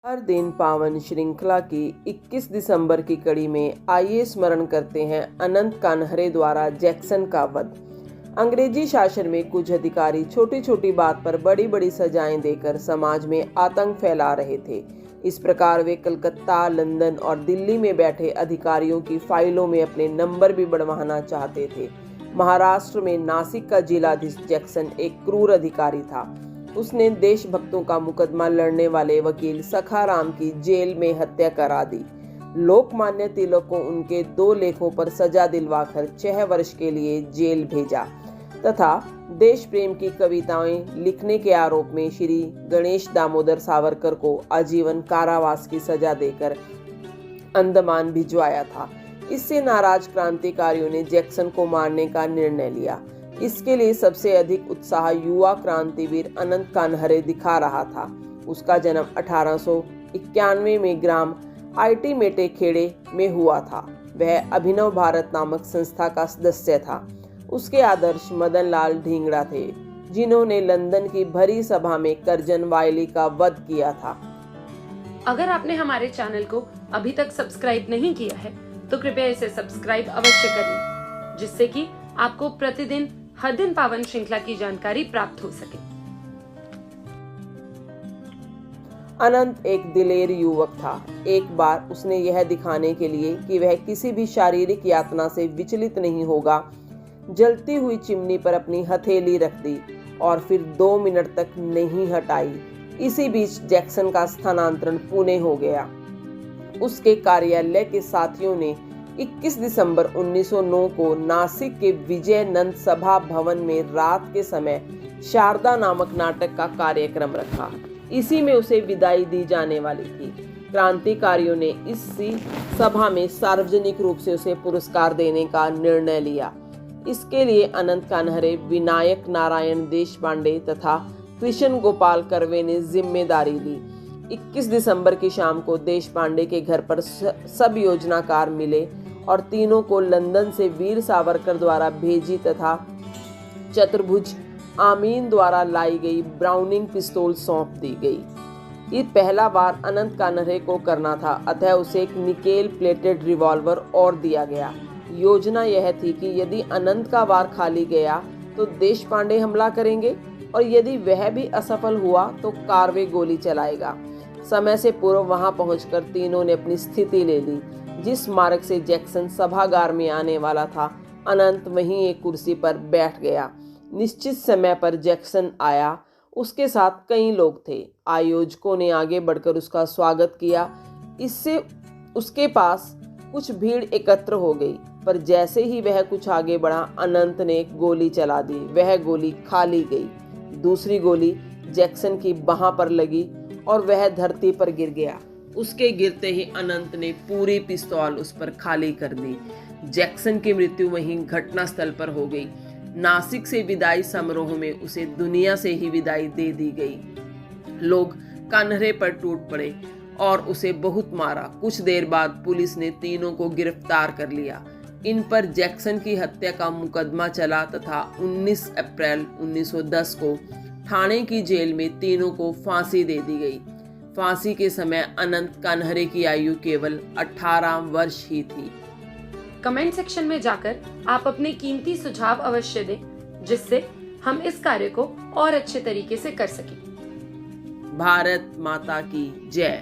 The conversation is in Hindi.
हर दिन पावन श्रृंखला की 21 दिसंबर की कड़ी में आइए स्मरण करते हैं अनंत कान्हरे द्वारा जैक्सन का वध। अंग्रेजी शासन में कुछ अधिकारी छोटी छोटी बात पर बड़ी बड़ी सजाएं देकर समाज में आतंक फैला रहे थे। इस प्रकार वे कलकत्ता, लंदन और दिल्ली में बैठे अधिकारियों की फाइलों में अपने नंबर भी बढ़वाना चाहते थे। महाराष्ट्र में नासिक का जिलाधीश जैक्सन एक क्रूर अधिकारी था। उसने देशभक्तों का मुकदमा लड़ने वाले वकील सखाराम की जेल में हत्या करा दी। लोकमान्य तिलक को उनके 2 लेखों पर सजा दिलवाकर 6 वर्ष के लिए जेल भेजा तथा देश प्रेम की कविताएं लिखने के आरोप में श्री गणेश दामोदर सावरकर को आजीवन कारावास की सजा देकर अंडमान भिजवाया था। इससे नाराज क्रांतिकारियों ने जैक्सन को मारने का निर्णय लिया। इसके लिए सबसे अधिक उत्साह युवा क्रांतिवीर अनंत कान्हरे दिखा रहा था। उसका जन्म 1891 में ग्राम आईटी मेटे खेड़े में हुआ था। वह अभिनव भारत नामक संस्था का सदस्य था। उसके आदर्श मदन लाल ढींगड़ा थे, जिन्होंने लंदन की भरी सभा में कर्जन वायली का वध किया था। अगर आपने हमारे चैनल को अभी तक सब्सक्राइब नहीं किया है तो कृपया इसे सब्सक्राइब अवश्य करें, जिससे कि आपको प्रतिदिन हर दिन पावन श्रृंखला की जानकारी प्राप्त हो सके। अनंत एक दिलेर युवक था। एक बार उसने यह दिखाने के लिए कि वह किसी भी शारीरिक यातना से विचलित नहीं होगा, जलती हुई चिमनी पर अपनी हथेली रख दी और फिर 2 मिनट तक नहीं हटाई। इसी बीच जैक्सन का स्थानांतरण पुणे हो गया। उसके कार्यालय के साथियों ने 21 दिसंबर 1909 को नासिक के विजयनंद सभा भवन में रात के समय शारदा नामक नाटक का कार्यक्रम रखा। इसी में उसे विदाई दी जाने वाली थी। क्रांतिकारियों ने इसी सभा में सार्वजनिक रूप से उसे पुरस्कार देने का निर्णय लिया। इसके लिए अनंत कान्हरे, विनायक नारायण देशपांडे तथा कृष्ण गोपाल कर्वे ने जिम्मेदारी ली। 21 दिसंबर की शाम को देशपांडे के घर पर सब योजनाकार मिले और तीनों को लंदन से वीर सावरकर द्वारा भेजी तथा चतुर्भुज आमीन द्वारा लाई गई ब्राउनिंग पिस्तौल सौंप दी गई। ये पहला वार अनंत कान्हरे को करना था, अतः उसे एक निकेल प्लेटेड रिवॉल्वर और दिया गया। योजना यह थी कि यदि अनंत का वार खाली गया तो देशपांडे हमला करेंगे और यदि वह भी असफल हुआ तो कार्वे गोली चलाएगा। समय से पूर्व वहां पहुंचकर तीनों ने अपनी स्थिति ले ली। जिस मार्ग से जैक्सन सभागार में आने वाला था, अनंत वहीं एक कुर्सी पर बैठ गया। निश्चित समय पर जैक्सन आया। उसके साथ कई लोग थे। आयोजकों ने आगे बढ़कर उसका स्वागत किया। इससे उसके पास कुछ भीड़ एकत्र हो गई, पर जैसे ही वह कुछ आगे बढ़ा, अनंत ने एक गोली चला दी। वह गोली खाली गई। दूसरी गोली जैक्सन की बाह पर लगी और वह धरती पर गिर गया। उसके गिरते ही अनंत ने पूरी पिस्तौल उस पर खाली कर दी। जैक्सन की मृत्यु वहीं घटनास्थल पर हो गई। नासिक से विदाई समारोह में उसे दुनिया से ही विदाई दे दी गई। लोग कान्हरे पर टूट पड़े और उसे बहुत मारा। कुछ देर बाद पुलिस ने तीनों को गिरफ्तार कर लिया। इन पर जैक्सन की हत्या का मुकदमा चला तथा 19 अप्रैल 1910 को ठाणे की जेल में तीनों को फांसी दे दी गई। फांसी के समय अनंत कान्हरे की आयु केवल 18 वर्ष ही थी। कमेंट सेक्शन में जाकर आप अपने कीमती सुझाव अवश्य दें, जिससे हम इस कार्य को और अच्छे तरीके से कर सकें। भारत माता की जय।